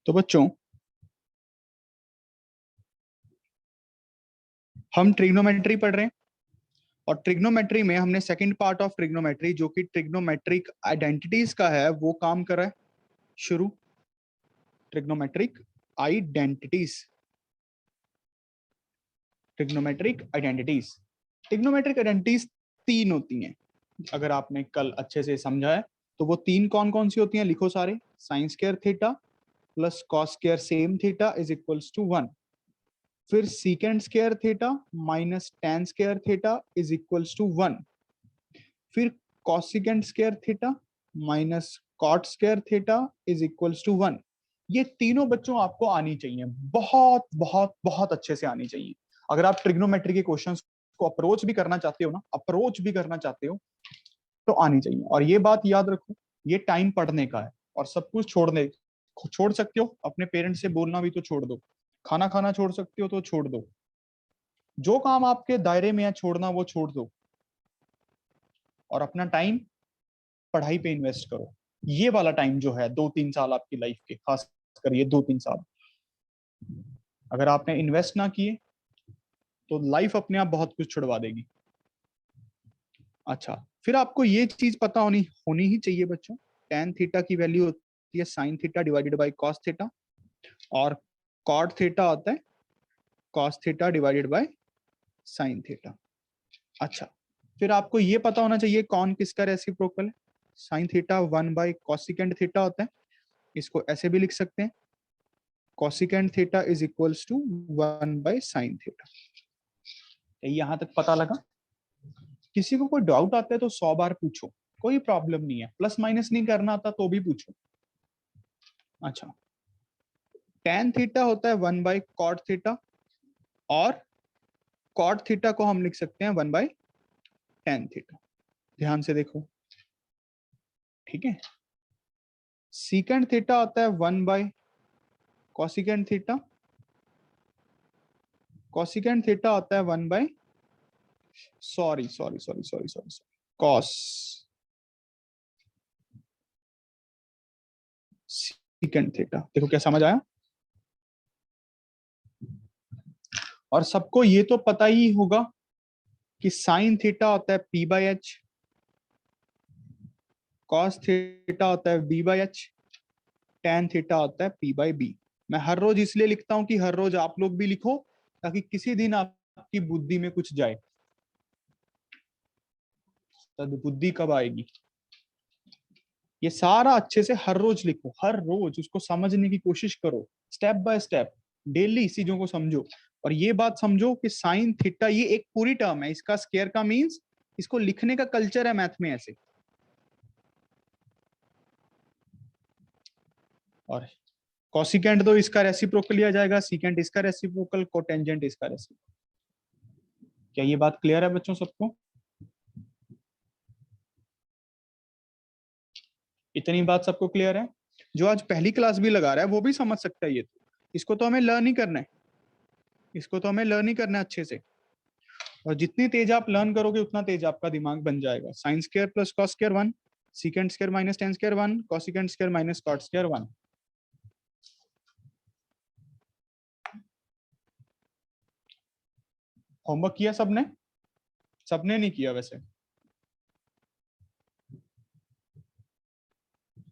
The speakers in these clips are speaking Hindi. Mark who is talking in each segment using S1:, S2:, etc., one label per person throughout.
S1: तो बच्चों, हम ट्रिग्नोमेट्री पढ़ रहे हैं और ट्रिग्नोमेट्री में हमने सेकंड पार्ट ऑफ ट्रिग्नोमेट्री जो कि ट्रिग्नोमेट्रिक आइडेंटिटीज का है वो काम कर रहा है शुरू। Trigonometric identities, trigonometric identities trigonometric identities तीन होती हैं। अगर आपने कल अच्छे से समझा है तो वो तीन कौन कौन सी होती हैं, लिखो सारे। Sine square theta plus cos square same theta is equals to 1। फिर secant square theta minus tan square theta is equals to 1। फिर cosecant square theta minus cot square theta is equals to 1। ये तीनों बच्चों आपको आनी चाहिए, बहुत बहुत बहुत अच्छे से आनी चाहिए। अगर आप ट्रिग्नोमेट्री के क्वेश्चंस को अप्रोच भी करना चाहते हो ना, अप्रोच भी करना चाहते हो तो आनी चाहिए। और ये बात याद रखो, ये टाइम पढ़ने का है और सब कुछ छोड़ सकते हो। अपने पेरेंट्स से बोलना भी तो छोड़ दो, खाना खाना छोड़ सकते हो तो छोड़ दो, जो काम आपके दायरे में है छोड़ना वो छोड़ दो और अपना टाइम पढ़ाई पे इन्वेस्ट करो। ये वाला टाइम जो है 2-3 साल आपकी लाइफ के, खास कर ये 2-3 साल अगर आपने इन्वेस्ट ना किए तो लाइफ अपने आप बहुत कुछ छुड़वा देगी। अच्छा, फिर आपको ये चीज पता होनी होनी ही चाहिए बच्चों, टेन थीटा की वैल्यू होती है sine theta divided by cos theta और कॉट थीटा होता है cos theta divided by sine theta. अच्छा, फिर आपको ये पता होना चाहिए कौन किसका रेसिप्रोकल है। Sine theta 1 by cosecant theta होता है, इसको ऐसे भी लिख सकते हैं, cosecant theta is equals to 1 by sine theta. यहां तक पता लगा? किसी को कोई डाउट आता है तो 100 बार पूछो, कोई प्रॉब्लम नहीं है। प्लस माइनस नहीं करना आता तो भी पूछो। अच्छा, टेन थीटा होता है 1 बाय कॉट थीटा और कॉट थीटा को हम लिख सकते हैं 1 बाय टेन थीटा। ध्यान से देखो, ठीक है। सीकेंड थीटा होता है 1 by cosecant theta, cosecant theta होता है 1 by sorry sorry sorry sorry sorry cosecant theta. देखो क्या समझ आया? और सबको ये तो पता ही होगा कि साइन थीटा होता है p by h, cos theta होता है b by h, tan theta होता है पी बाई बी। मैं हर रोज इसलिए लिखता हूं कि हर रोज आप लोग भी लिखो ताकि किसी दिन आपकी बुद्धि में कुछ जाए। बुद्धि कब आएगी? ये सारा अच्छे से हर रोज लिखो, हर रोज उसको समझने की कोशिश करो, स्टेप बाय स्टेप डेली चीजों को समझो। और ये बात समझो कि साइन थीटा ये एक पूरी टर्म है, इसका स्क्वायर का मींस इसको लिखने का कल्चर है मैथ में ऐसे। और कॉसिकेंट तो इसका रेसिप्रोकल लिया जाएगा, सीकेंट इसका रेसिप्रोकल, कोटेंजेंट इसका रेसिप्रोकल। क्या ये बात क्लियर है बच्चों सबको? इतनी बात सबको क्लियर है? जो आज पहली क्लास भी लगा रहा है वो भी समझ सकता है ये तो। इसको तो हमें लर्न ही करना है, इसको तो हमें लर्न ही करना है अच्छे से। और जितनी तेज आप लर्न करोगे उतना तेज आपका दिमाग बन जाएगा। Sine square plus cos square 1, secant square minus tan square 1, cosecant square minus cot square 1। Homework किया सबने? सबने नहीं किया वैसे।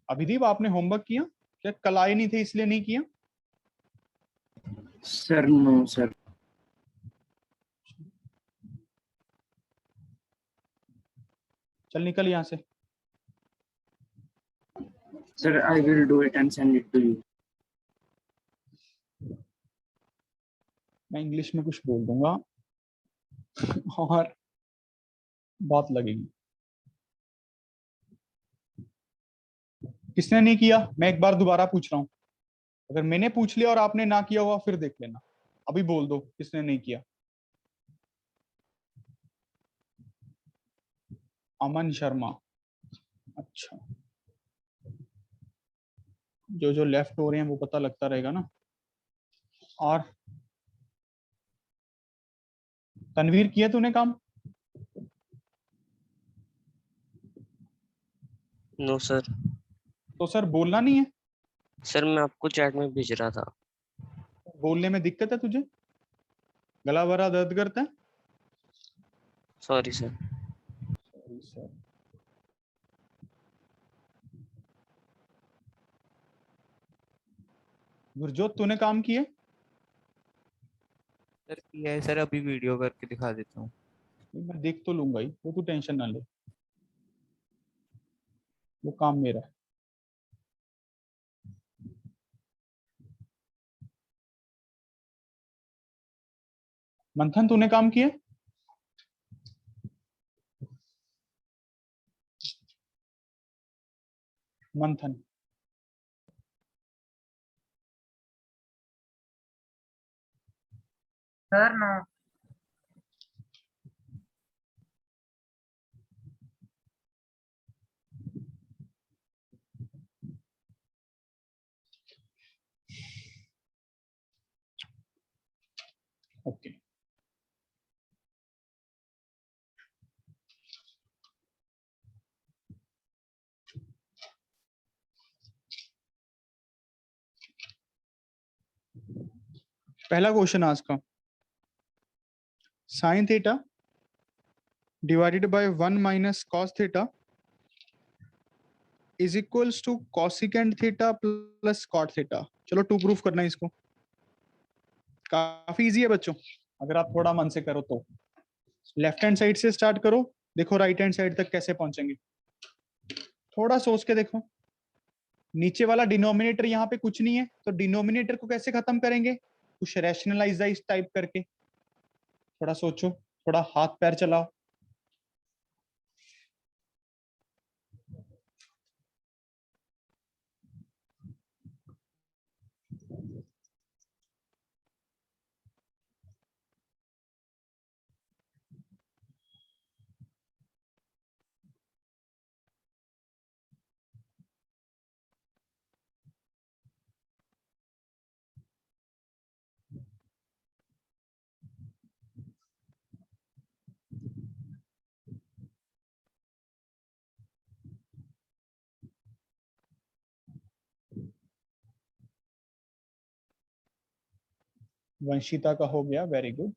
S1: अभिदीप आपने होमवर्क किया क्या? कल आए नहीं थे इसलिए नहीं किया?
S2: Sir no sir.
S1: चल निकल यहाँ से।
S2: Sir I will do it and send it to you.
S1: मैं इंग्लिश में कुछ बोल दूंगा और बात लगेगी। किसने नहीं किया? मैं एक बार दोबारा पूछ रहा हूं, अगर मैंने पूछ लिया और आपने ना किया हुआ फिर देख लेना। अभी बोल दो किसने नहीं किया। अमन शर्मा, अच्छा। जो जो लेफ्ट हो रहे हैं वो पता लगता रहेगा ना। और तनवीर किया तूने काम?
S3: No sir.
S1: तो सर बोलना नहीं है?
S3: सर मैं आपको चैट में भेज रहा था।
S1: बोलने में दिक्कत है तुझे? गला भरा दर्द करता है?
S3: Sorry sir.
S1: Sorry sir. Gurjot तूने काम किए?
S4: सर किया है सर, अभी वीडियो करके दिखा देता हूँ।
S1: मैं देख तो लूंगा ही, वो तू टेंशन ना ले, वो काम मेरा है। मंथन तूने काम किया? Manthan
S5: sir no.
S1: ओके। पहला क्वेश्चन आज का, sine theta divided by 1 minus cos theta is equals to cosecant theta plus cot theta. चलो टू प्रूफ करना है इसको। काफी इजी है बच्चों, अगर आप थोड़ा मन से करो तो। लेफ्ट हैंड साइड से स्टार्ट करो, देखो राइट हैंड साइड तक कैसे पहुंचेंगे। थोड़ा सोच के देखो। नीचे वाला डिनोमिनेटर यहाँ पे कुछ नहीं है, तो डिनोमिनेटर को कैसे खत्म करेंगे? कुछ रैशनलाइज टाइप करके। थोड़ा सोचो, थोड़ा हाथ पैर चलाओ। वंशिता का हो गया, वेरी गुड।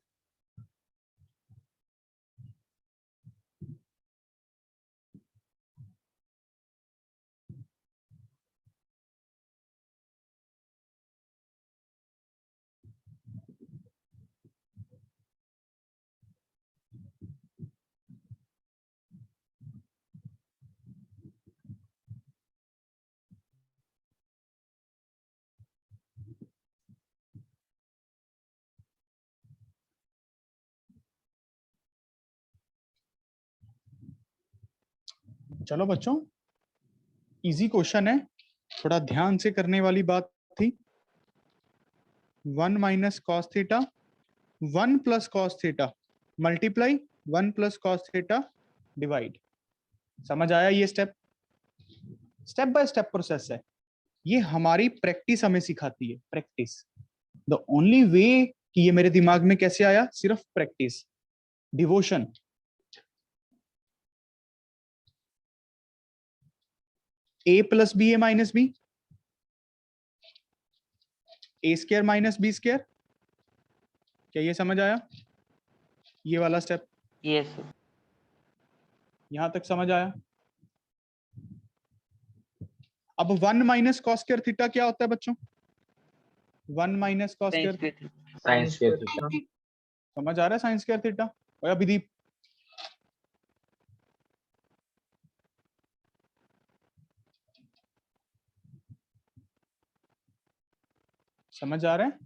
S1: चलो बच्चों, इजी क्वेश्चन है, थोड़ा ध्यान से करने वाली बात थी। 1 minus cos theta 1 plus cos theta multiply 1 plus cos theta divide. समझ आया? ये step step by step process है। ये हमारी प्रैक्टिस हमें सिखाती है, प्रैक्टिस। द ओनली वे कि ये मेरे दिमाग में कैसे आया, सिर्फ practice, devotion. A plus b a minus b, a square minus b square. क्या ये समझ आया? ये वाला स्टेप
S3: यस।
S1: यहां तक समझ आया? अब 1 माइनस कॉस स्क्वायर थीटा क्या होता है बच्चों? 1 माइनस कॉस स्क्वायर,
S6: साइंस के थीटा।
S1: समझ आ रहा है? Sine square theta. और अभिदीप समझ आ रहा है?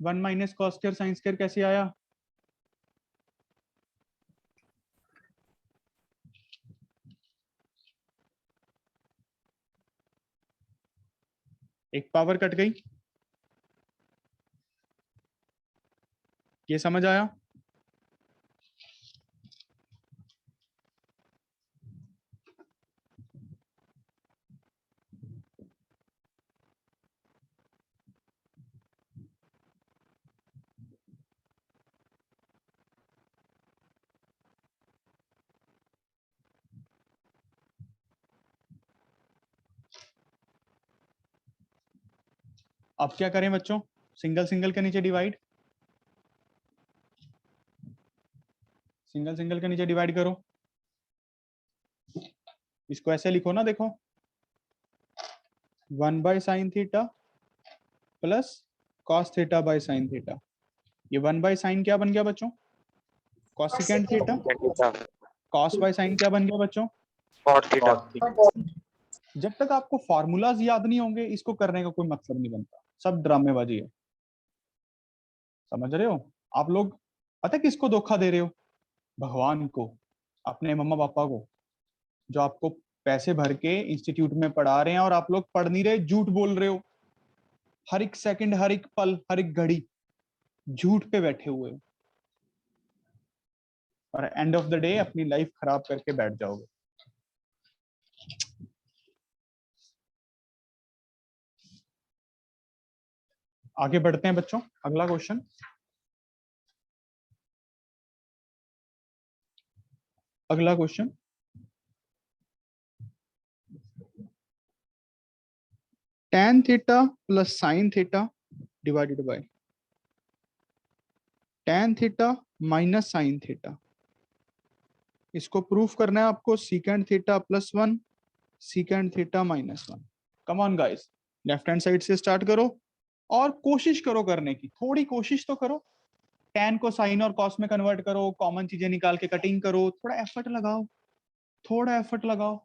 S1: 1 minus cos square sine square कैसे आया? एक पावर कट गई, ये समझ आया? अब क्या करें बच्चों, सिंगल सिंगल के नीचे डिवाइड, सिंगल सिंगल के नीचे डिवाइड करो। इसको ऐसे लिखो ना, देखो 1 by sine theta plus cos theta by sine theta. ये 1 बाय साइन क्या बन गया बच्चों, cosecant theta. Cos by sign क्या बन गया बच्चों,
S3: कॉट थीटा।
S1: जब तक आपको फार्मूलाज याद नहीं होंगे इसको करने का कोई मतलब नहीं बनता, सब ड्रामेबाजी है। समझ रहे हो आप लोग? पता है किसको धोखा दे रहे हो? भगवान को, अपने मम्मा पापा को, जो आपको पैसे भर के इंस्टीट्यूट में पढ़ा रहे हैं और आप लोग पढ़ नहीं रहे, झूठ बोल रहे हो। हर एक सेकंड, हर एक पल, हर एक घड़ी झूठ पे बैठे हुए हो, और एंड ऑफ द डे अपनी लाइफ खराब करके बैठ जाओगे। आगे बढ़ते हैं बच्चों, अगला क्वेश्चन। अगला question, tan theta plus sine theta divided bye tan theta minus sine theta. इसको प्रूफ करना है आपको, secant theta plus 1 सीकेंड theta minus 1। Come on guys, left hand side से स्टार्ट करो और कोशिश करो करने की, थोड़ी कोशिश तो करो। tan को साइन और कॉस में कन्वर्ट करो, कॉमन चीजें निकाल के कटिंग करो, थोड़ा एफर्ट लगाओ, थोड़ा एफर्ट लगाओ।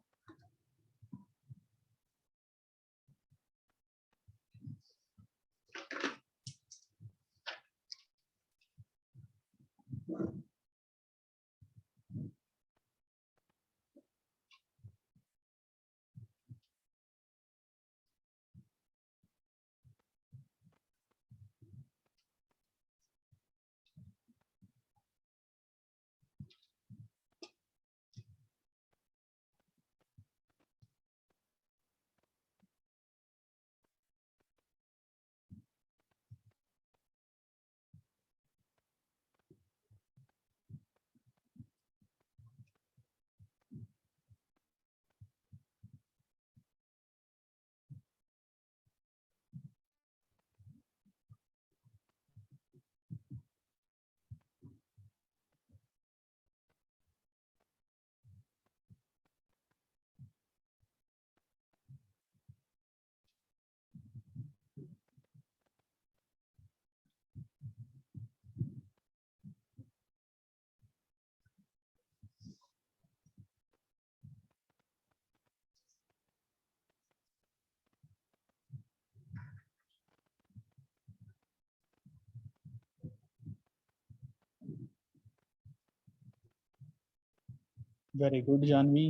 S1: Very good Janvi.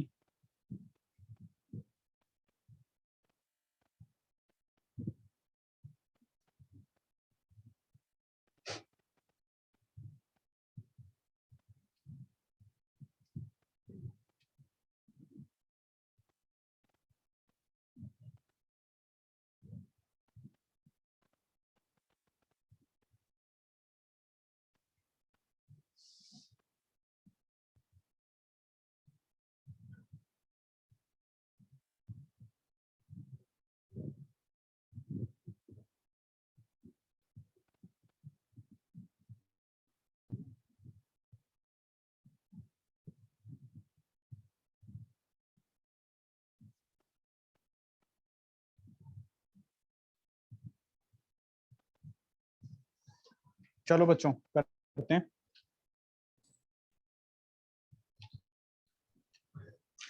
S1: चलो बच्चों करते हैं,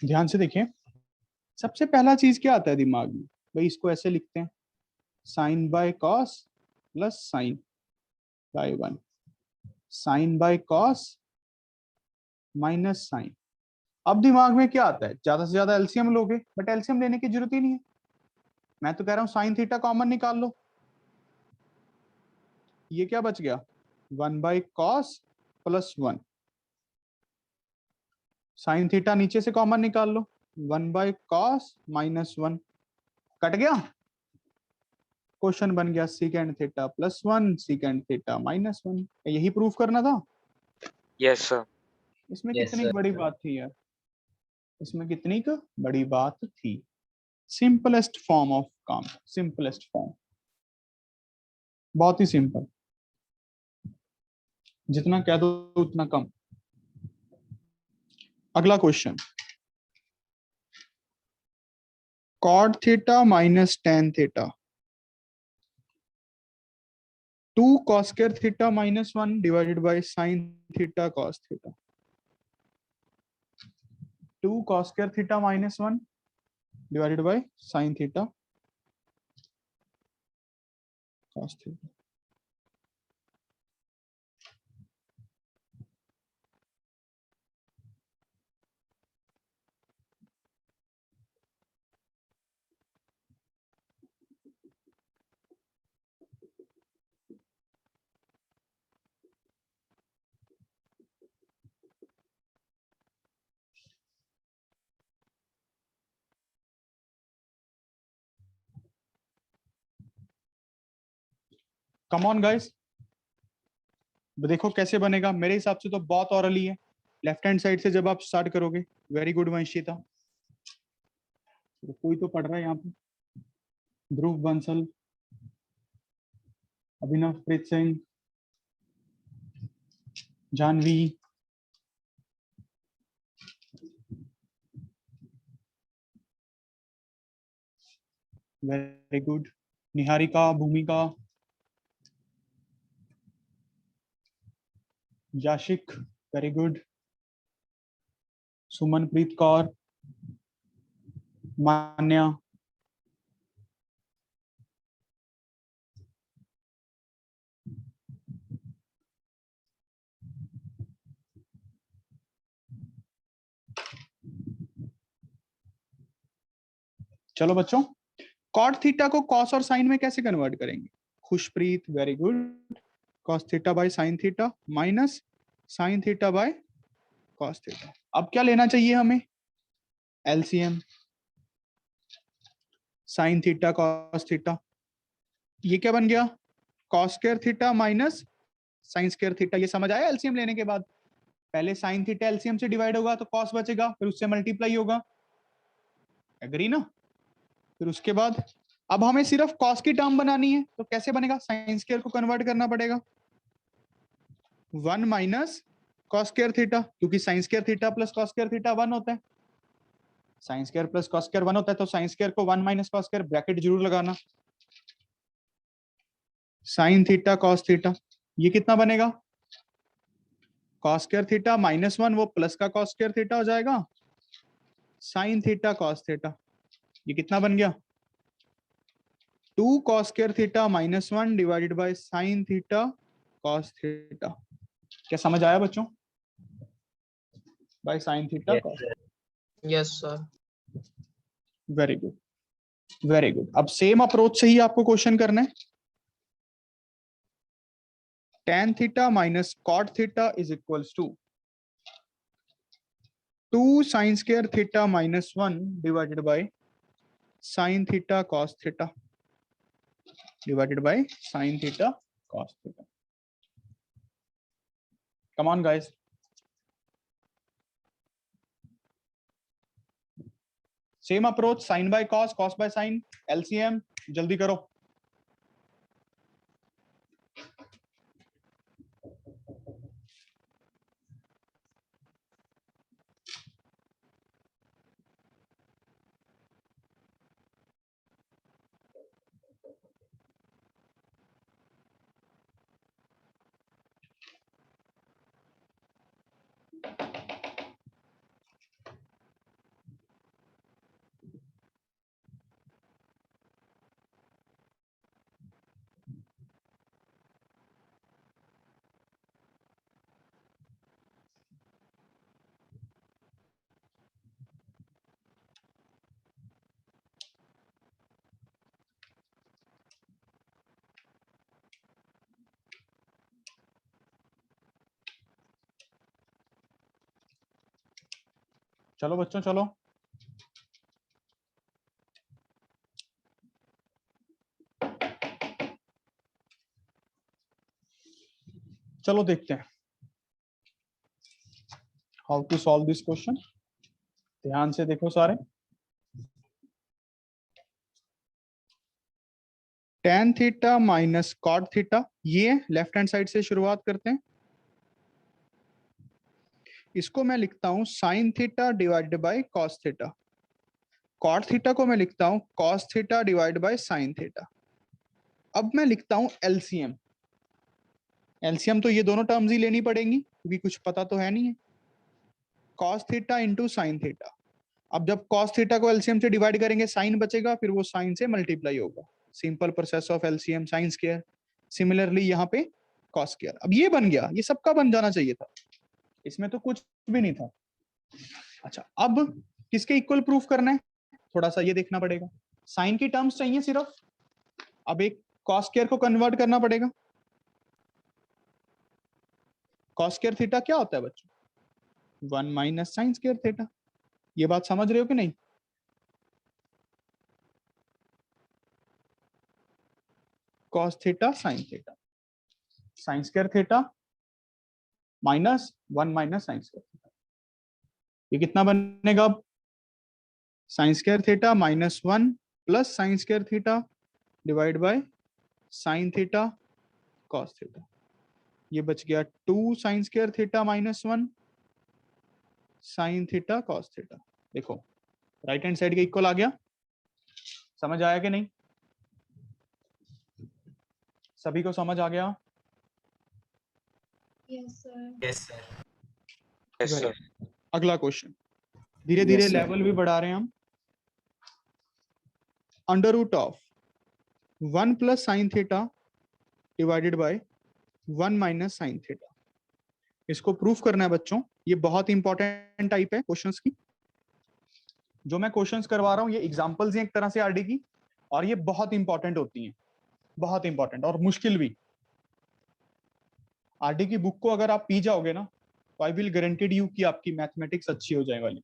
S1: ध्यान से देखिए। सबसे पहला चीज क्या आता है दिमाग में भाई, इसको ऐसे लिखते हैं, sine by cos plus sine by 1, sine by cos minus sine. अब दिमाग में क्या आता है, ज्यादा से ज्यादा एलसीएम लोगे, बट एलसीएम लेने की जरूरत ही नहीं है। मैं तो कह रहा हूं साइन थीटा कॉमन निकाल लो। ये क्या बच गया, 1 bye cos plus 1। Sine theta नीचे से कॉमन निकाल लो, 1 बाय कॉस माइनस 1। कट गया, क्वेश्चन बन गया secant theta plus 1 सीकेंड theta minus 1। यही प्रूफ करना था।
S3: Yes sir.
S1: इसमें
S2: Yes,
S1: कितनी
S2: sir.
S1: बड़ी बात थी यार, इसमें कितनी का बड़ी बात थी। सिंपलेस्ट फॉर्म ऑफ काम, सिंपलेस्ट फॉर्म। बहुत ही सिंपल, जितना कह दो उतना कम। अगला question, cot theta minus tan theta, 2 cos square theta minus 1 divided by sin theta cos theta, 2 cos square theta minus 1 divided by sin theta cos theta. Come on guys, देखो कैसे बनेगा। मेरे हिसाब से तो बहुत औरली है। लेफ्ट हैंड साइड से जब आप स्टार्ट करोगे, वेरी गुड वंशिता, तो कोई तो पढ़ रहा है यहाँ पे, ध्रुव बंसल, अभिनव प्रीत सिंह, जानवी, वेरी गुड, निहारिका, भूमिका, याशिक, वेरी गुड, सुमनप्रीत कौर, मान्या, चलो बच्चों, कॉट थीटा को कॉस और साइन में कैसे कन्वर्ट करेंगे? Khushpreet, very good, cos theta by sine theta minus sine theta by cos theta. अब क्या लेना चाहिए हमें? LCM, sign theta cos theta, ये क्या बन गया? Cos square theta minus sine square theta. ये समझ आया? एलसीएम लेने के बाद पहले साइन थीटा एलसीएम से डिवाइड होगा तो कॉस बचेगा, फिर उससे मल्टीप्लाई होगा, एग्री ना? फिर उसके बाद अब हमें सिर्फ कॉस की टर्म बनानी है, तो कैसे बनेगा? साइन स्क्वायर को कन्वर्ट करना पड़ेगा, 1 माइनस कॉस स्क्वायर थीटा, क्योंकि sign square theta plus cos square theta 1 होता है, sine square plus cos square 1 होता है, तो साइन स्क्वायर को 1 माइनस कॉस स्क्वायर, ब्रैकेट जरूर लगाना, साइन थीटा कॉस थीटा। ये कितना बनेगा? कॉस स्क्वायर थीटा माइनस 1, वो प्लस का कॉस स्क्वायर थीटा हो जाएगा, साइन थीटा कॉस थीटा। ये कितना बन गया? 2 cos square theta minus 1 divided by sine theta cos theta. क्या समझ आया बच्चों? By sine theta cos.
S5: Yes sir.
S1: Very good, very good. अब सेम अप्रोच से ही आपको क्वेश्चन करना है। tan theta minus cot theta is equals to 2 sin square theta minus 1 divided by sine theta cos theta divided by sine theta cos theta. Come on guys, same approach, sine by cos, cos by sine, LCM, जल्दी करो। चलो बच्चों चलो, चलो देखते हैं how to solve this question. ध्यान से देखो सारे। tan theta minus cot theta, ये लेफ्ट हैंड साइड से शुरुआत करते हैं। इसको मैं लिखता हूं sin theta divided by cos theta. cot theta को मैं लिखता हूं cos theta divide by sin theta. अब मैं लिखता हूं एलसीएम। एलसीएम तो ये दोनों टर्म्स ही लेनी पड़ेंगी क्योंकि कुछ पता तो है नहीं है। cos theta into sine theta. अब जब cos थीटा को एलसीएम से डिवाइड करेंगे साइन बचेगा, फिर वो साइन से मल्टीप्लाई होगा। Simple process of LCM sine square. Similarly यहाँ पे cos स्क्वायर। अब ये बन गया, ये सबका बन जाना चाहिए था, इसमें तो कुछ भी नहीं था। अच्छा, अब किसके इक्वल प्रूफ करना है, थोड़ा सा ये देखना पड़ेगा। साइन की टर्म्स चाहिए सिर्फ। अब एक cos स्क्वायर को कन्वर्ट करना पड़ेगा। cos स्क्वायर थीटा क्या होता है बच्चों? 1 माइनस साइन स्क्वायर थीटा। ये बात समझ रहे हो कि नहीं? cos theta sine theta, sine square theta minus 1 minus sine square theta. ये कितना बनेगा अब? Sine square theta minus 1 plus sign square theta divide bye sine theta cos theta. ये बच गया 2 sign square theta minus 1 sine theta cos theta. देखो राइट हैंड साइड के इक्वल आ गया। समझ आया कि नहीं? सभी को समझ आ गया?
S5: Yes, sir.
S3: Yes,
S1: Very
S3: sir.
S1: good. अगला क्वेश्चन, धीरे धीरे
S2: Yes, sir.
S1: लेवल भी बढ़ा रहे हैं हम। Under root of 1 plus sine theta divided by 1 minus sine theta. इसको प्रूफ करना है बच्चों। ये बहुत इंपॉर्टेंट टाइप है क्वेश्चंस की। जो मैं क्वेश्चंस करवा रहा हूँ ये एग्जांपल्स हैं एक तरह से आरडी की, और ये बहुत इंपॉर्टेंट होती हैं, बहुत इंपॉर्टेंट और मुश्किल भी। आरडी की बुक को अगर आप पी जाओगे ना, तो आई विल गारंटीड यू कि आपकी मैथमेटिक्स अच्छी हो जाए वाली।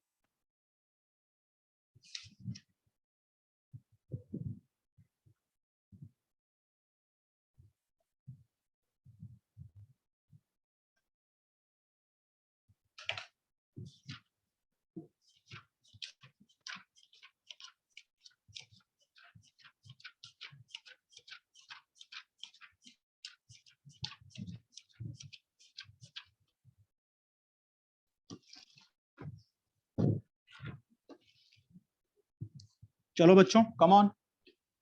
S1: चलो बच्चों कम ऑन,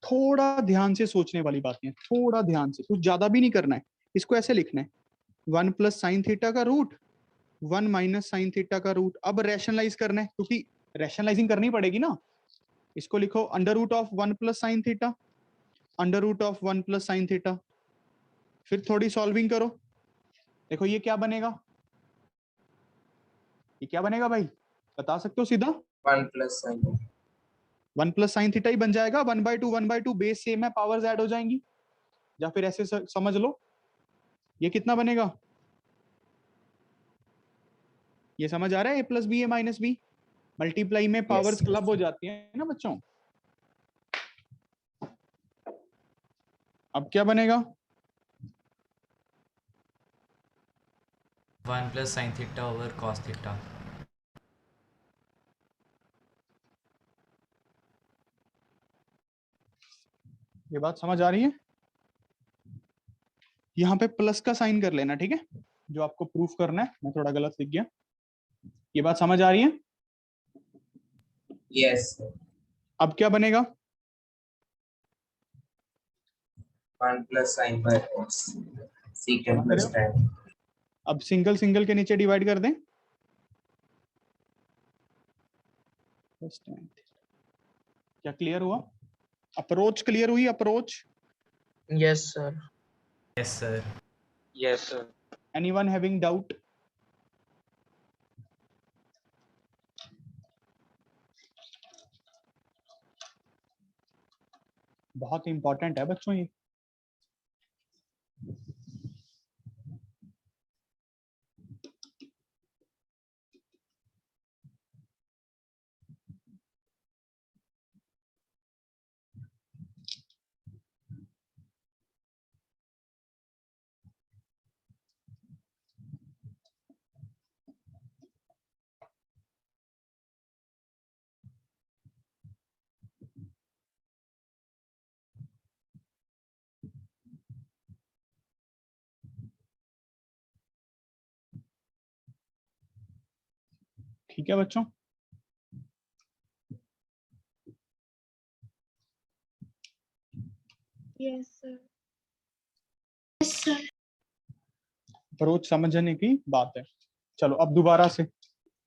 S1: थोड़ा ध्यान से सोचने वाली बातें हैं, थोड़ा ध्यान से, कुछ ज्यादा भी नहीं करना है। इसको ऐसे लिखना है 1 प्लस साइन थीटा का रूट 1 माइनस साइन थीटा का रूट। अब रैशनलाइज करना है क्योंकि रैशनलाइजिंग करनी पड़ेगी ना। इसको लिखो under root of 1 plus sine theta, under root of 1 plus sine theta. फिर थोड़ी सॉल्विंग करो, देखो ये क्या बनेगा, ये क्या बनेगा भाई, बता सकते हो सीधा?
S2: 1 plus sin.
S1: 1 plus sine theta ही बन जाएगा। 1/2 बेस सेम है, पावर्स ऐड हो जाएंगी। या फिर ऐसे समझ लो, ये कितना बनेगा? ये समझ आ रहा है? a plus b a minus b, multiply में पावर्स
S2: Yes.
S1: क्लब हो जाती है ना बच्चों। अब क्या बनेगा?
S6: 1 plus sin theta over cos theta.
S1: ये बात समझ आ रही है? यहाँ पे प्लस का साइन कर लेना, ठीक है? जो आपको प्रूफ करना है, मैं थोड़ा गलत लिख गया। ये बात समझ आ रही है?
S2: Yes.
S1: अब क्या बनेगा?
S2: 1 plus sin by cos. Secant
S1: समझ रहे
S2: plus
S1: हो?
S2: tan.
S1: अब सिंगल सिंगल के नीचे डिवाइड कर दें। क्या क्लियर हुआ? अप्रोच क्लियर हुई? Approach?
S7: Yes, sir.
S6: Yes, sir.
S3: Yes, sir.
S1: Anyone having doubt? बहुत इंपॉर्टेंट है बच्चों ये। ठीक है बच्चों,
S5: Yes, sir.
S1: अप्रोच समझने की बात है। चलो अब दोबारा से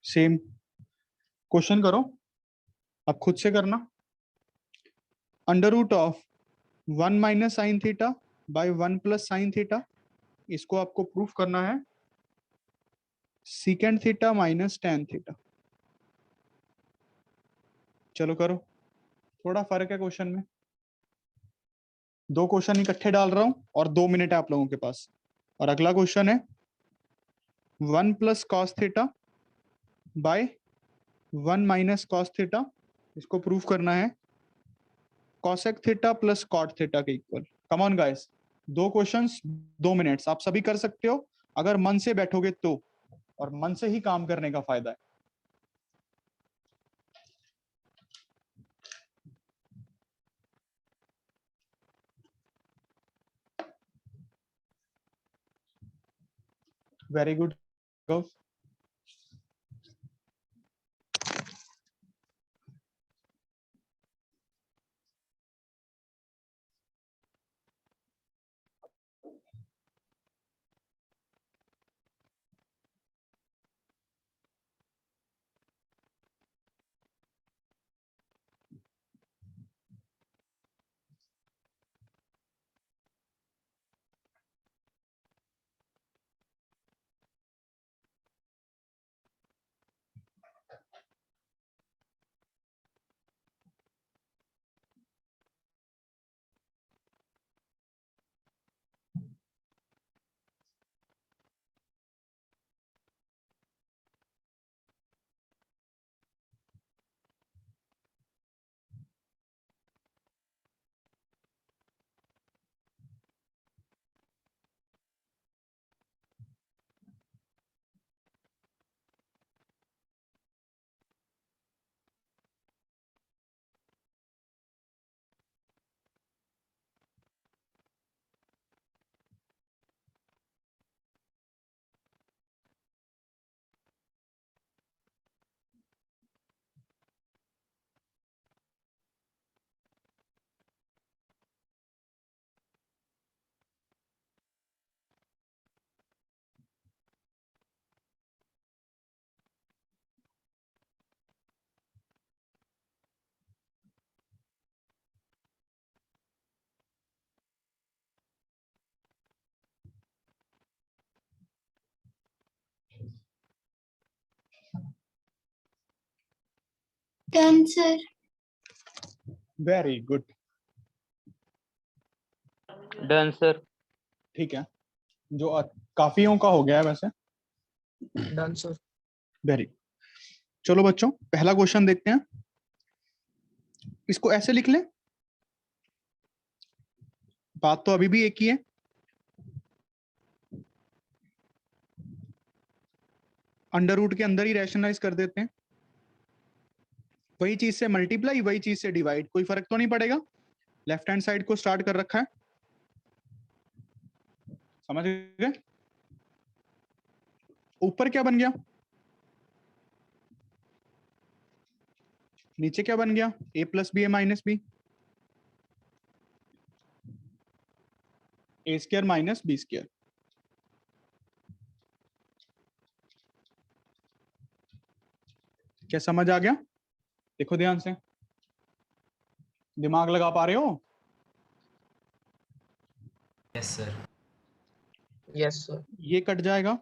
S1: सेम क्वेश्चन करो, अब खुद से करना। Under root of 1 minus sine theta by 1 plus sine theta, इसको आपको प्रूफ करना है secant theta minus tan theta. चलो करो, थोड़ा फर्क है क्वेश्चन में, दो क्वेश्चन इकट्ठे डाल रहा हूं और 2 मिनट है आप लोगों के पास। और अगला क्वेश्चन है 1 plus cos theta by 1 minus cos theta, इसको प्रूफ करना है cosec theta plus cot theta के इक्वल। कम ऑन गाइस, दो क्वेश्चंस 2 मिनट्स, आप सभी कर सकते हो अगर मन से बैठोगे तो, और मन से ही काम करने का फायदा है। Very good.
S5: Done, sir.
S1: Very good.
S4: Done sir.
S1: ठीक है, जो काफियों का हो गया है वैसे।
S7: Done, sir.
S1: वेरी, चलो बच्चों पहला क्वेश्चन देखते हैं। इसको ऐसे लिख लें, बात तो अभी भी एक ही है। अंडर रूट के अंदर ही रैशनलाइज कर देते हैं, वही चीज से मल्टीप्लाई वही चीज से डिवाइड, कोई फर्क तो नहीं पड़ेगा। लेफ्ट हैंड साइड को स्टार्ट कर रखा है, समझ गए। ऊपर क्या बन गया, नीचे क्या बन गया, ए plus b a minus b, a square minus b square. क्या समझ आ गया? देखो ध्यान से, दिमाग लगा पा रहे हो?
S6: Yes, sir.
S7: Yes, sir.
S1: ये कट जाएगा,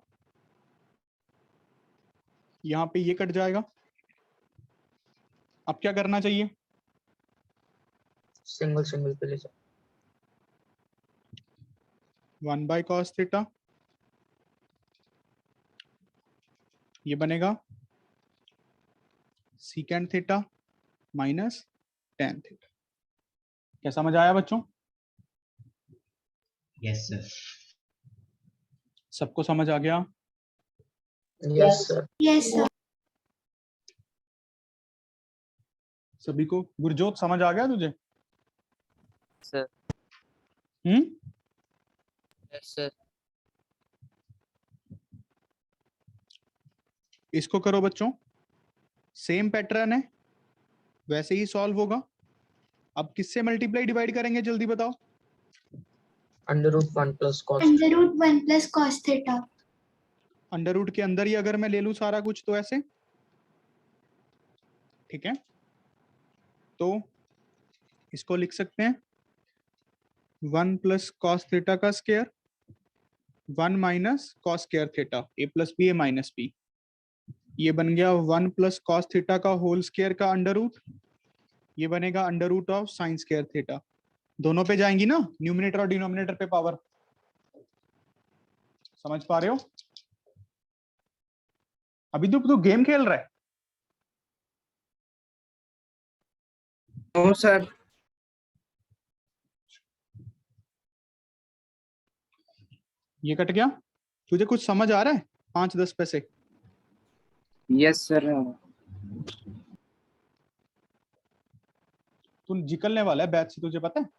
S1: यहां पे ये कट जाएगा। अब क्या करना चाहिए,
S7: Single पे ले जाओ।
S1: 1 बाय कॉस थीटा, ये बनेगा सीकेंड थीटा माइनस टेन थीटा। क्या समझ आया बच्चों?
S2: Yes, sir.
S1: सबको समझ आ गया?
S7: Yes, sir.
S5: Yes, sir.
S1: सभी को? गुरजोत समझ आ गया तुझे?
S4: सर। Yes sir.
S1: इसको करो बच्चों, सेम पैटर्न है, वैसे ही सॉल्व होगा। अब किससे मल्टीप्लाई डिवाइड करेंगे जल्दी बताओ।
S7: Under root 1 plus cos
S5: under root 1 plus cos theta.
S1: Under root के अंदर ही अगर मैं ले लूं सारा कुछ तो ऐसे, ठीक है। तो इसको लिख सकते हैं 1 प्लस कॉस थीटा का square 1 minus cos square theta, a plus b a minus b. ये बन गया 1 प्लस कॉस थीटा का होल स्क्वायर का अंडर रूट, ये बनेगा under root of sine square theta. दोनों पे जाएंगी ना, न्यूमिनेटर और डिनोमिनेटर पे पावर। समझ पा रहे हो? अभी तो गेम खेल रहा है।
S2: No sir.
S1: ये कट गया। तुझे कुछ समझ आ रहा है? 5-10 पैसे।
S2: Yes sir.
S1: तू निकलने वाला है बैच से, तुझे पता है।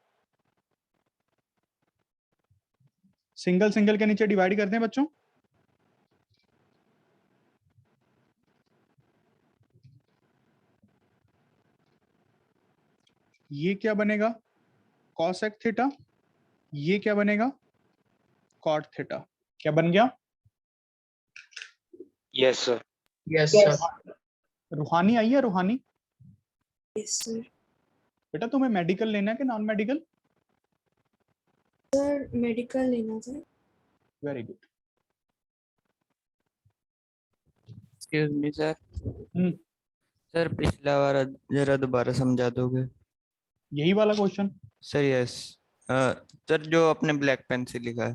S1: सिंगल सिंगल के नीचे डिवाइड करते हैं बच्चों। ये क्या बनेगा? cos sec theta. ये क्या बनेगा? cot theta. क्या बन गया?
S3: Yes, sir.
S7: Yes sir.
S1: रूहानी आई है, रूहानी।
S5: Yes sir.
S1: बेटा तुम्हें मेडिकल लेना है कि नॉन मेडिकल?
S5: सर मेडिकल लेना था।
S1: Very good.
S4: Excuse me sir.
S1: Hmm.
S4: Sir पिछला वाला जरा दोबारा समझा दोगे?
S1: यही वाला क्वेश्चन।
S4: Sir yes. सर जो आपने ब्लैक पेन से लिखा है।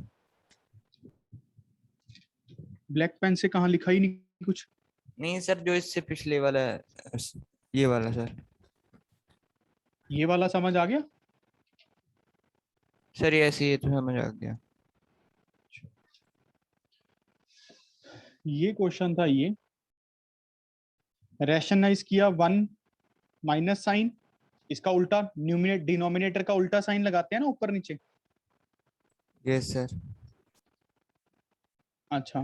S1: ब्लैक पेन से कहाँ लिखा ही नहीं कुछ।
S4: नहीं सर, जो इससे पिछले वाला है, ये वाला सर।
S1: ये वाला समझ आ गया?
S4: सर ये ऐसे ही तो समझ आ गया।
S1: ये क्वेश्चन था, ये रैशनलाइज किया 1 माइनस साइन, इसका उल्टा डिनोमिनेटर का उल्टा साइन लगाते हैं ना ऊपर नीचे।
S4: Yes sir.
S1: अच्छा,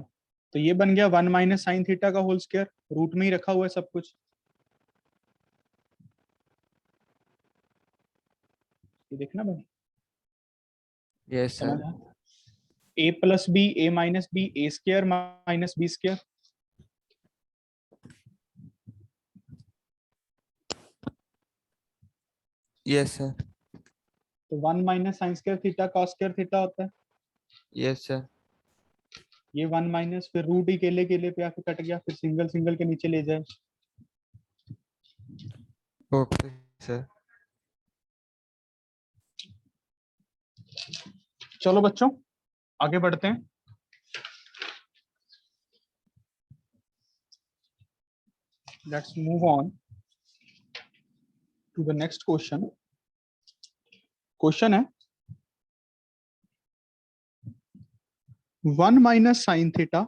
S1: तो ये बन गया 1 माइनस साइन थीटा का होल स्क्वायर, रूट में ही रखा हुआ है सब कुछ। ये देखना भाई।
S4: यस
S1: समझ
S4: सर।
S1: आ? A plus b a minus b a square minus b square.
S4: Yes sir.
S1: तो 1 minus sine square theta cos square theta होता है।
S4: Yes sir.
S1: ये 1 माइनस, फिर रूट ही केले केले पे आके कट गया, फिर सिंगल सिंगल के नीचे ले जाए।
S4: Okay sir.
S1: चलो बच्चों आगे बढ़ते हैं। Let's move on to the next question. Question है 1 minus sine theta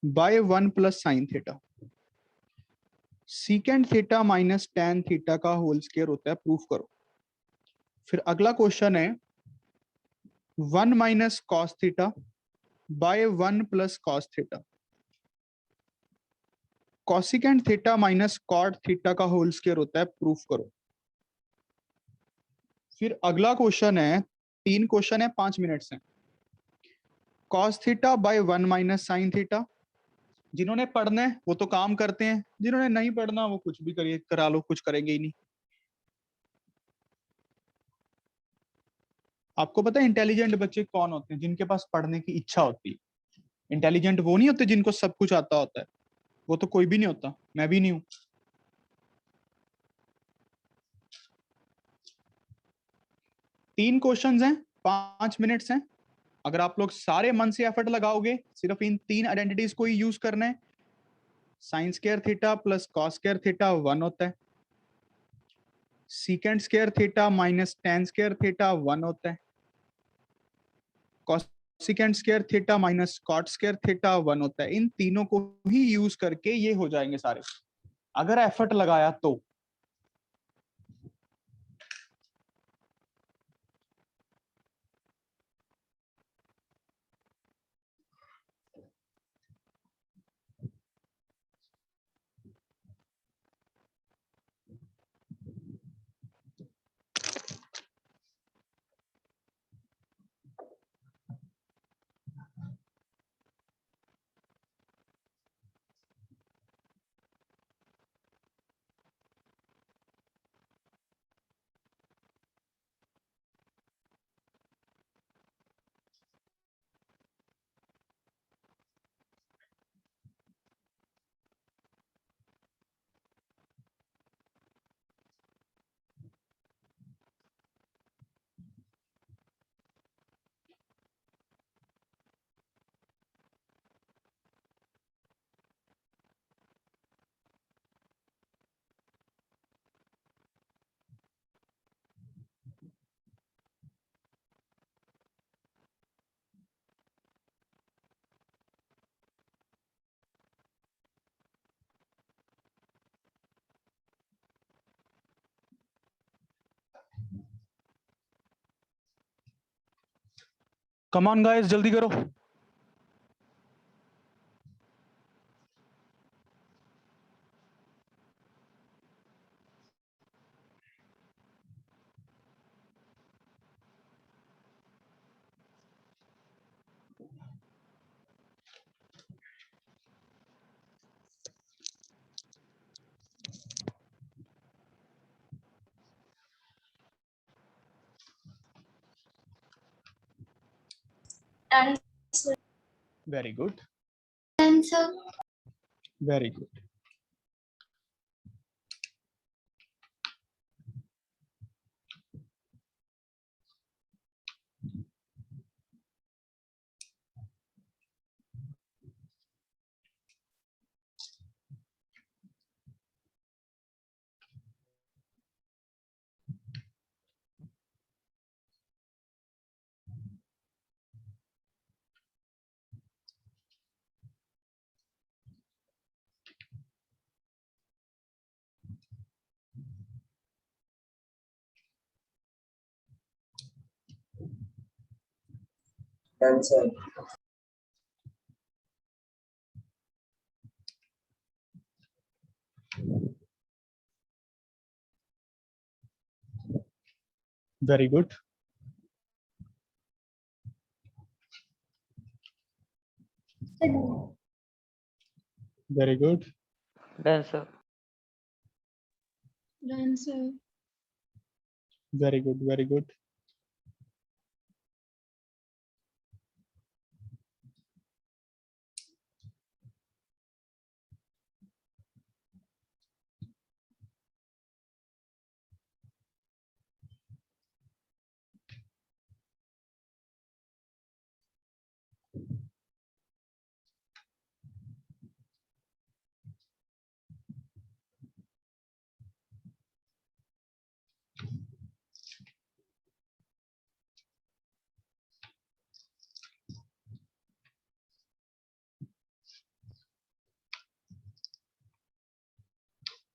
S1: by 1 plus sine theta secant theta minus tan theta का होल स्क्वायर होता है, प्रूफ करो। फिर अगला क्वेश्चन है 1 minus cos theta by 1 plus cos theta cosecant theta minus cot theta का होल स्क्वायर होता है, प्रूफ करो। फिर अगला क्वेश्चन है, 3 क्वेश्चन है, 5 मिनट से। Cos theta by 1 minus sine theta. जिन्होंने पढ़ना है वो तो काम करते हैं, जिन्होंने नहीं पढ़ना वो कुछ भी करिए, करा लो, कुछ करेंगे ही नहीं। आपको पता है इंटेलिजेंट बच्चे कौन होते हैं? जिनके पास पढ़ने की इच्छा होती है। इंटेलिजेंट वो नहीं होते जिनको सब कुछ आता होता है, वो तो कोई भी नहीं होता, मैं भी नहीं हूं। तीन क्वेश्चंस हैं, 5 मिनट्स हैं। अगर आप लोग सारे मन से एफर्ट लगाओगे, सिर्फ इन 3 आइडेंटिटीज को ही यूज करना है। Sine square theta plus cos square theta 1 होता है, secant square theta minus tan square theta 1 होता है, cosecant square theta minus cot square theta 1 होता है। इन तीनों को ही यूज करके ये हो जाएंगे सारे, अगर एफर्ट लगाया तो। कम ऑन गाइस, जल्दी करो।
S5: Done, sir.
S1: Very good,
S5: Done, sir.
S1: Very good.
S2: Done, sir.
S1: Very good, very good,
S4: Done, sir.
S5: Done, sir.
S1: Very good, very good.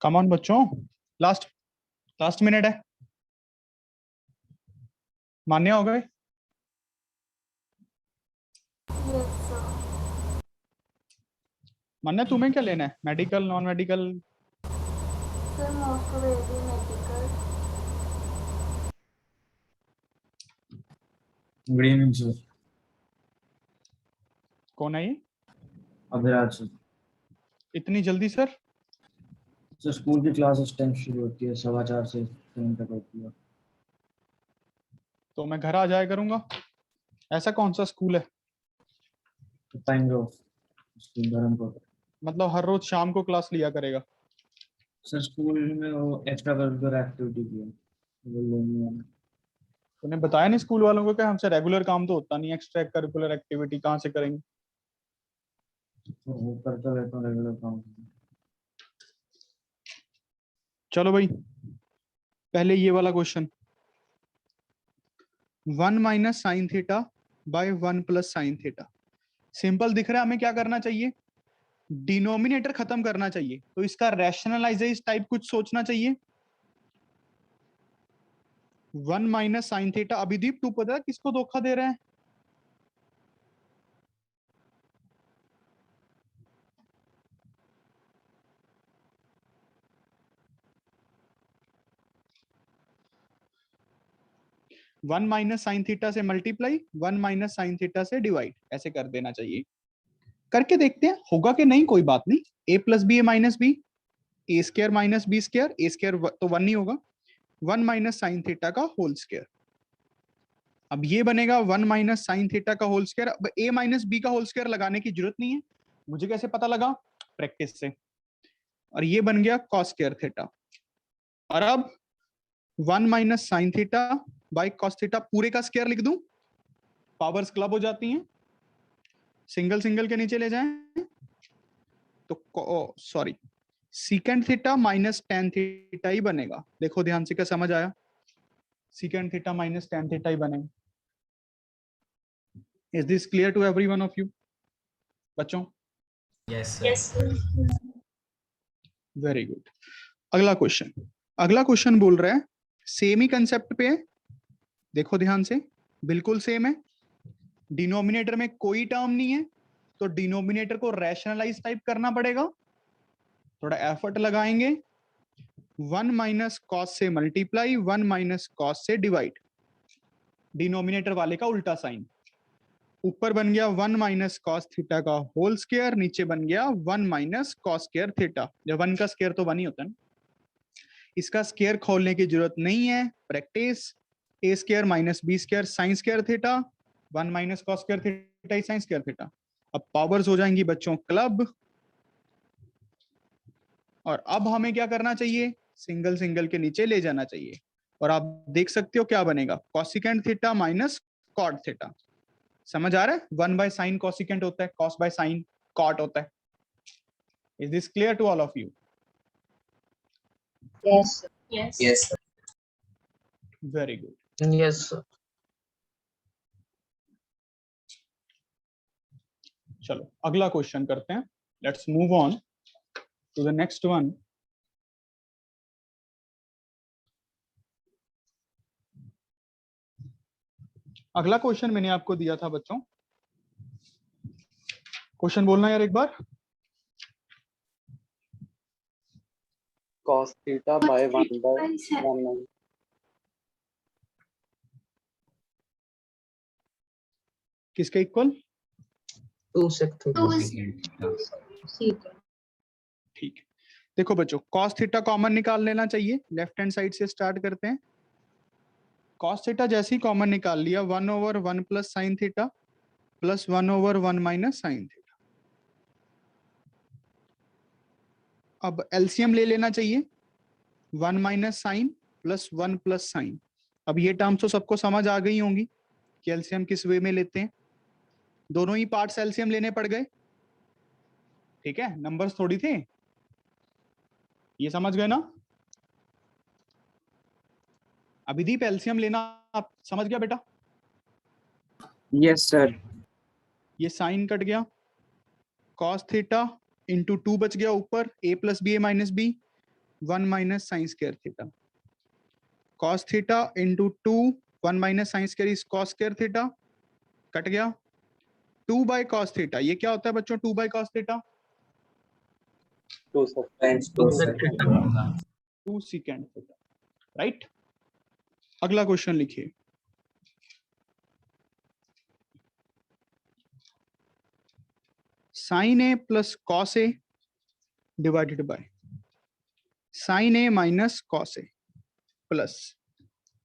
S1: Come on बच्चों, लास्ट लास्ट मिनट है। मान्य हो गए?
S5: Yes, sir.
S1: मान्य, तुम्हें क्या लेना है, medical, non medical?
S5: Sir, most probably medical.
S8: Good evening sir.
S1: कौन है ये?
S8: अभिराज सर।
S1: इतनी जल्दी सर?
S8: सर स्कूल की क्लासेस 10 शुरू होती है, 4:15 से 3 तक होती है।
S1: तो मैं घर आ जाया करूंगा। ऐसा कौन सा स्कूल है?
S8: टाइम रो स्कूल धर्मपुर।
S1: मतलब हर रोज शाम को क्लास लिया करेगा?
S8: सर स्कूल में वो एक्स्ट्रा करिकुलर एक्टिविटी की है, वो लेनी है।
S1: तूने बताया नहीं स्कूल वालों को कि हमसे रेगुलर काम तो होता नहीं, एक्स्ट्रा करिकुलर एक्टिविटी कहाँ से करेंगे?
S8: तो वो करता रहता हूँ रेगुलर काम।
S1: चलो भाई, पहले ये वाला question, 1 minus sine theta by 1 plus sine theta. Simple दिख रहा है, हमें क्या करना चाहिए? डिनोमिनेटर खत्म करना चाहिए, तो इसका रैशनलाइजेज टाइप कुछ सोचना चाहिए। 1 माइनस साइन थीटा। अभिदीप, तू पता है किसको धोखा दे रहा है? वन माइनस साइन थीटा से मल्टीप्लाई, 1 माइनस साइन थीटा से डिवाइड, ऐसे कर देना चाहिए। करके देखते हैं होगा कि नहीं, कोई बात नहीं। ए plus b a minus b, a square minus b square, a square तो 1 नहीं होगा, 1 माइनस साइन थीटा का होल स्क्वायर। अब ये बनेगा 1 माइनस साइन थीटा का होल स्क्वायर। अब ए माइनस बी का होल स्क्वायर लगाने की जरूरत नहीं है, मुझे कैसे पता लगा? प्रैक्टिस से। और ये बन गया कॉस स्क्वायर थीटा। और अब 1 minus sine theta by cos theta पूरे का स्क्वायर लिख दूं, पावर्स क्लब हो जाती हैं, सिंगल सिंगल के नीचे ले जाएं तो sorry secant theta minus tan theta ही बनेगा। देखो ध्यान से, क्या समझ आया? Secant theta minus tan theta ही बनेगा। Is this clear to every one of you बच्चों?
S6: Yes, sir.
S5: Yes, sir.
S1: Very good. अगला क्वेश्चन, अगला क्वेश्चन बोल रहा है, सेम ही कंसेप्ट पे है, देखो ध्यान से, बिल्कुल सेम है। डिनोमिनेटर में कोई टर्म नहीं है, तो डिनोमिनेटर को रैशनलाइज टाइप करना पड़ेगा, थोड़ा एफर्ट लगाएंगे। 1 माइनस कॉस से मल्टीप्लाई, 1 माइनस कॉस से डिवाइड, डिनोमिनेटर वाले का उल्टा साइन। ऊपर बन गया 1 माइनस कॉस थीटा का होल स्क्वायर, नीचे बन गया 1 माइनस कॉस स्क्वायर थीटा। जब 1 का स्क्वायर तो 1 ही होता है ना, इसका स्क्वायर खोलने की जरूरत नहीं है, practice. A square minus b square sine square theta, 1 minus cos square theta sine square theta. अब पावर्स हो जाएंगी बच्चों क्लब, और अब हमें क्या करना चाहिए, सिंगल सिंगल के नीचे ले जाना चाहिए, और आप देख सकते हो क्या बनेगा, cosecant theta minus cot theta. समझ आ रहा है, 1 बाय साइन कॉसिकेंट होता है, कॉस बाय साइन कॉट होता है। Is this clear to all of you?
S7: Yes, sir.
S5: Yes.
S2: Yes, sir.
S1: Very good.
S7: Yes, sir.
S1: चलो अगला क्वेश्चन करते हैं, let's move on to the next one. अगला क्वेश्चन मैंने आपको दिया था बच्चों, क्वेश्चन बोलना यार एक बार।
S9: cos theta by 1 by
S5: By 7.
S9: 1
S1: किसके इक्वल?
S7: 2 sec theta.
S5: 2
S1: ठीक है, देखो बच्चों कॉस थीटा कॉमन निकाल लेना चाहिए, लेफ्ट हैंड साइड से स्टार्ट करते हैं। कॉस थीटा जैसे ही कॉमन निकाल लिया, 1/1 plus sine theta plus 1/1 minus sine theta. अब एलसीएम ले लेना चाहिए, 1 minus sine plus 1 plus sine. अब ये टर्म्स तो सबको समझ आ गई होंगी कि एलसीएम किस वे में लेते हैं, दोनों ही पार्ट्स एलसीएम लेने पड़ गए, ठीक है, नंबर्स थोड़ी थे, ये समझ गए ना। अभिदीप एलसीएम लेना आप समझ गया बेटा?
S8: Yes, sir.
S1: ये साइन कट गया, कॉस थीटा इंटू 2 बच गया ऊपर, a plus b a minus b, 1 minus sine square theta. Cos theta into 2, 1 minus sine square is cos square theta, cut गया। 2 बाय कॉस थीटा, ये क्या होता है बच्चों, 2 by cos theta?
S9: 2 sec
S2: Times
S7: 2
S2: 2
S7: sec
S2: sec
S7: theta.
S2: theta.
S1: 2 secant theta, right. अगला क्वेश्चन लिखिए, sine a plus cos a divided by sine a minus cos a plus,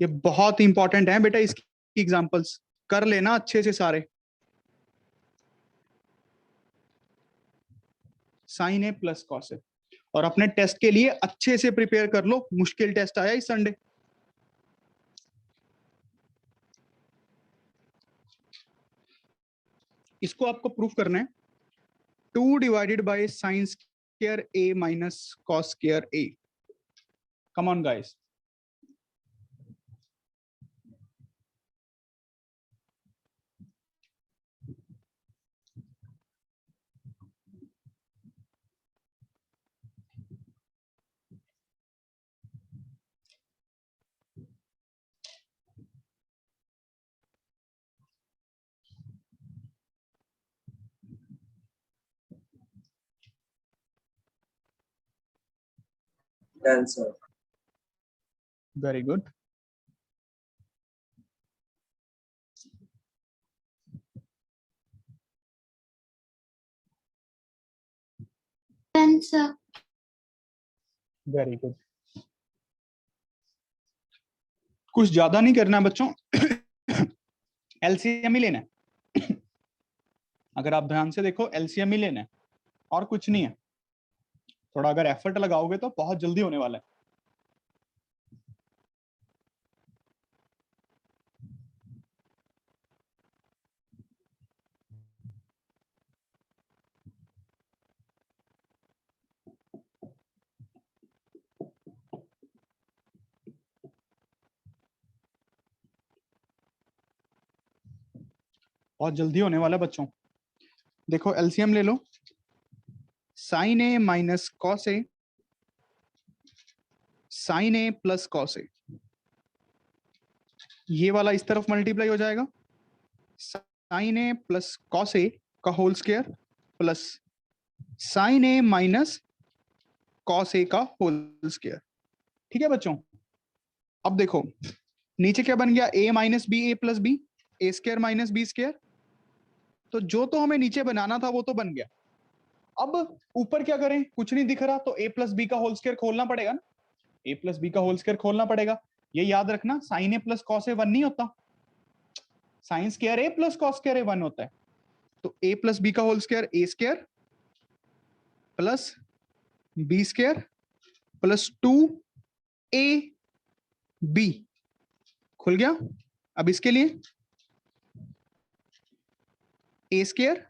S1: ये बहुत इंपॉर्टेंट है बेटा, इसकी एग्जांपल्स कर लेना अच्छे से सारे। साइन ए प्लस कॉस ए, और अपने टेस्ट के लिए अच्छे से प्रिपेयर कर लो, मुश्किल टेस्ट आया इस संडे। इसको आपको प्रूफ करना है, 2 divided by sign square A minus cos square A. Come on guys,
S2: Done, sir.
S1: Very good.
S5: Answer.
S1: Very good, कुछ ज्यादा नहीं करना है बच्चों, एलसीएम ही लेना है। अगर आप ध्यान से देखो एलसीएम ही लेना है और कुछ नहीं है, थोड़ा अगर एफर्ट लगाओगे तो बहुत जल्दी होने वाला है। बहुत जल्दी होने वाला है बच्चों। देखो एलसीएम ले लो, sign a minus cos A, sign a plus cos ए, ये वाला इस तरफ मल्टीप्लाई हो जाएगा, साइन ए प्लस कॉस ए का whole square plus sign a minus cos ए का होल स्क्वायर। ठीक है बच्चों, अब देखो नीचे क्या बन गया, ए minus b A plus b, a square minus b square. तो जो तो हमें नीचे बनाना था वो तो बन गया। अब ऊपर क्या करें, कुछ नहीं दिख रहा, तो ए प्लस बी का होल स्क्वायर खोलना पड़ेगा ना, ए प्लस बी का होल स्क्वायर खोलना पड़ेगा। ये याद रखना, sine a plus cos a 1 नहीं होता, sine square a plus cos square a 1 होता है। तो ए प्लस बी का whole square a square plus b square plus 2 a b खुल गया। अब इसके लिए a square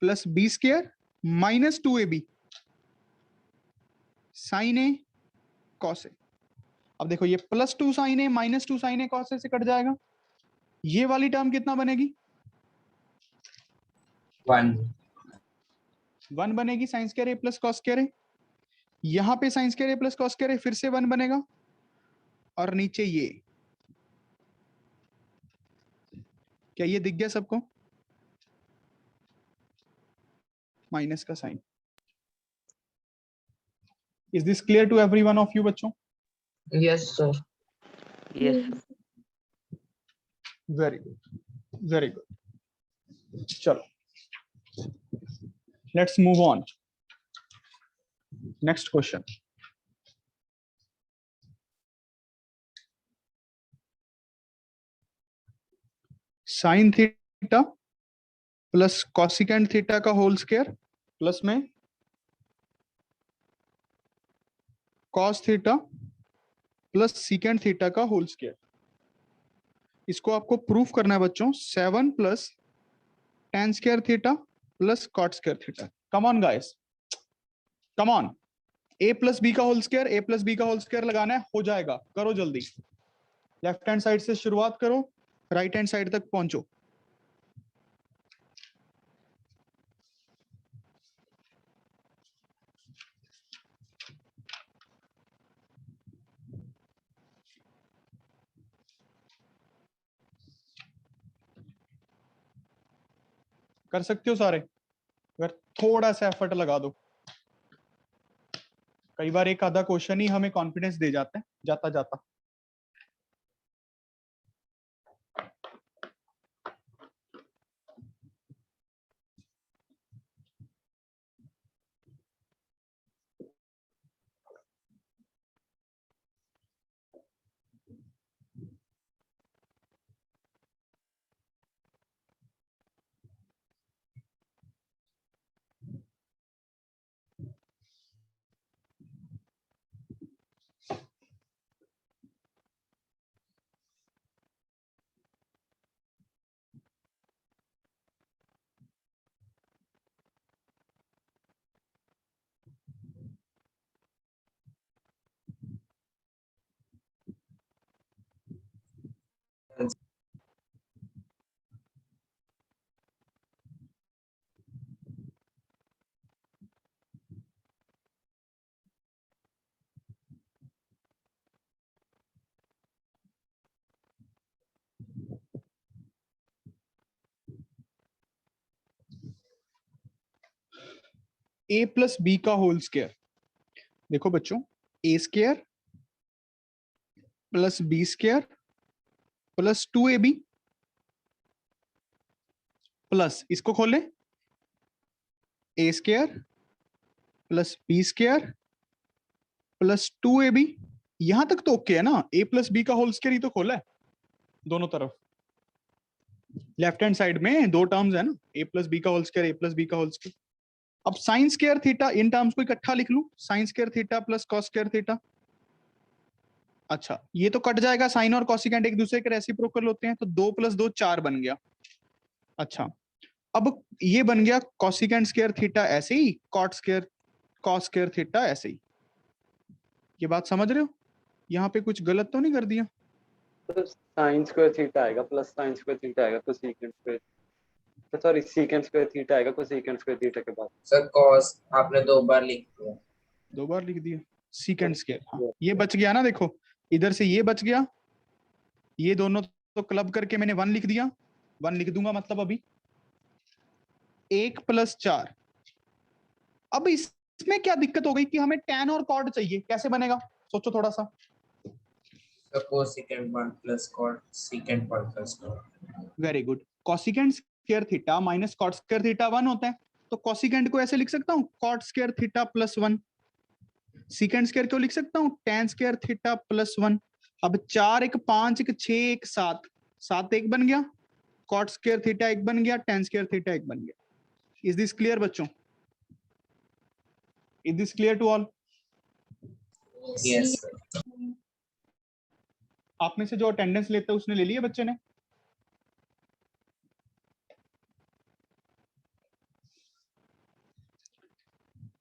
S1: plus b square minus 2ab sign A cos A. अब देखो ये +2 sign a minus 2 sign A cos A से कट जाएगा। ये वाली टर्म कितना बनेगी,
S2: 1
S1: 1 बनेगी, sign square a plus cos square ए। यहां पे sign square a plus cos square ए फिर से 1 बनेगा, और नीचे ये, क्या ये दिख गया सबको, माइनस का sign. Is this clear to every one of you बच्चों?
S7: Yes, sir.
S3: Yes.
S1: Very good, very good. चलो let's move on, next question. Sine theta plus cosecant theta का होल स्क्वायर प्लस में cos theta plus secant theta का होल स्क्वायर। इसको आपको प्रूफ करना है बच्चों, 7 plus tan square theta plus cot square theta. Come on guys, come on. a plus b का whole square, a plus b का होल स्क्वायर लगाना है, हो जाएगा, करो जल्दी। लेफ्ट हैंड साइड से शुरुआत करो, राइट हैंड साइड तक पहुंचो। कर सकते हो सारे, अगर थोड़ा सा एफर्ट लगा दो। कई बार एक आधा क्वेश्चन ही हमें कॉन्फिडेंस दे जाता है जाता जाता। a प्लस बी का होल स्क्वायर, देखो बच्चों, a square plus b square plus 2ab plus, इसको खोले, a square plus b square plus 2ab। यहां तक तो ओके है ना, a प्लस बी का होल स्क्वायर ही तो खोला है दोनों तरफ। लेफ्ट हैंड साइड में दो टर्म्स है ना, a प्लस बी का whole square, a plus b का होल स्क्वायर। अब साइन स्क्वायर थीटा, इन टर्म्स को इकट्ठा लिख लूं, sine square theta plus cos square theta. अच्छा, ये तो कट जाएगा, साइन और कॉसिकेंट एक दूसरे के रेसिप्रोकल होते हैं, तो 2 + 2 4 बन गया। अच्छा, अब ये बन गया कॉसिकेंट स्क्वायर थीटा ऐसे ही, cot square cos square theta ऐसे ही। ये बात समझ रहे हो? यहाँ पे कुछ गलत तो नहीं कर दिया?
S9: तो साइन स्क्वायर थीटा आएगा प्लस साइन स्क्वायर थीटा आएगा कोसेकेंट स्क्वायर, तो सॉरी सीकेंट स्क्वायर थीटा आएगा कोसेकेंट स्क्वायर थीटा के बाद।
S2: सर कॉस आपने 2 बार लिख दिया,
S1: 2 बार लिख दिया, सीकेंट स्क्वायर। हाँ, ये बच गया ना, देखो इधर से ये बच गया, ये दोनों तो क्लब करके मैंने 1 लिख दिया, 1 लिख दूंगा मतलब अभी 1 + 4। अब इसमें क्या दिक्कत हो गई कि हमें tan और cot चाहिए, कैसे बनेगा सोचो थोड़ा सा।
S2: So cosecant 1 plus cosecant 1 plus cot.
S1: Very good. cosecant square theta minus cot square theta 1 होता है, तो cosecant को ऐसे लिख सकता हूँ cot square theta plus 1। secant square को लिख सकता हूँ tan स्क्वायर थीटा प्लस 1। अब 4 1 5 1 6 1 7, 7 1 बन गया, cot स्क्वायर थीटा 1 बन गया, tan स्क्वायर थीटा 1 बन गया। इज दिस क्लियर बच्चों? Is this clear to all?
S2: Yes, sir.
S1: आप में से जो अटेंडेंस लेता है उसने ले लिया बच्चे ने?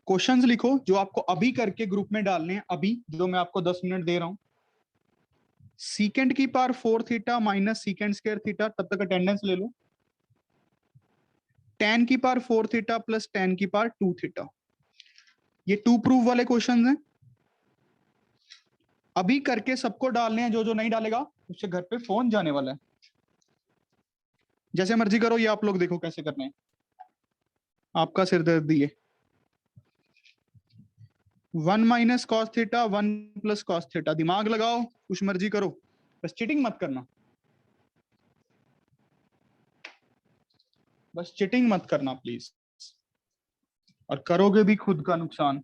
S1: क्वेश्चंस लिखो जो आपको अभी करके ग्रुप में डालने हैं, अभी जो मैं आपको 10 मिनट दे रहा हूं। सीकेंड की power 4 theta minus सीकेंड square theta, तब तक अटेंडेंस ले लो। tan की पावर 4 थीटा प्लस tan की पावर 2 थीटा, ये 2 प्रूफ वाले क्वेश्चंस हैं। अभी करके सबको डालने हैं, जो जो नहीं डालेगा उससे घर पे फोन जाने वाला है। जैसे मर्जी करो, ये आप लोग देखो कैसे करने हैं, आपका सिरदर्दी है। 1 minus cos theta 1 plus cos theta, दिमाग लगाओ कुछ मर्जी करो, बस चीटिंग मत करना, बस चीटिंग मत करना प्लीज, और करोगे भी खुद का नुकसान।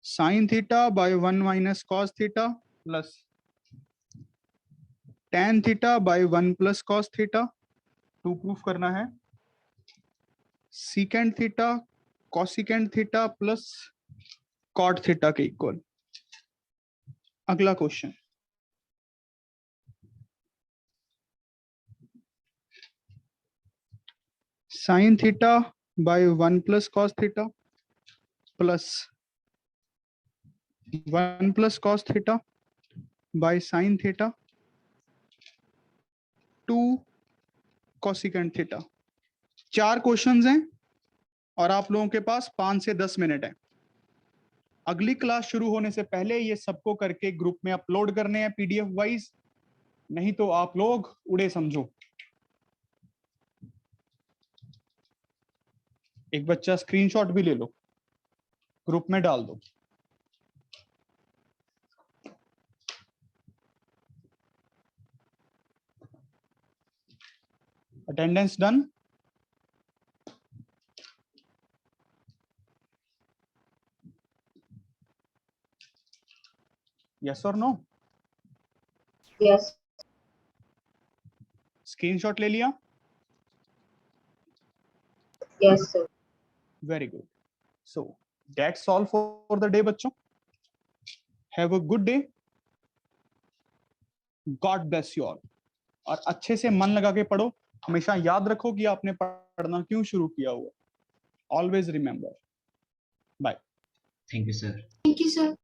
S1: Sine theta by 1 minus cos theta plus tan theta by 1 plus cos theta, 2 proof करना है। Secant theta cosecant theta plus cot theta के इक्वल। अगला question, sine theta by 1 plus cos theta plus 1 plus cos theta by sine theta 2 cosecant theta. 4 questions हैं और आप लोगों के पास 5 से 10 मिनट है। अगली क्लास शुरू होने से पहले ये सबको करके ग्रुप में अपलोड करने हैं पीडीएफ वाइज, नहीं तो आप लोग उड़े समझो। एक बच्चा स्क्रीनशॉट भी ले लो, ग्रुप में डाल दो। Attendance done? यस और नो?
S5: Yes.
S1: स्क्रीनशॉट ले लिया?
S5: Yes, sir.
S1: Very good. So that's all for the day बच्चों। Have a good day, God bless you all. और अच्छे से मन लगा के पढ़ो, हमेशा याद रखो कि आपने पढ़ना क्यों शुरू किया हुआ। Always remember. Bye.
S8: Thank you, sir.
S5: Thank you, sir.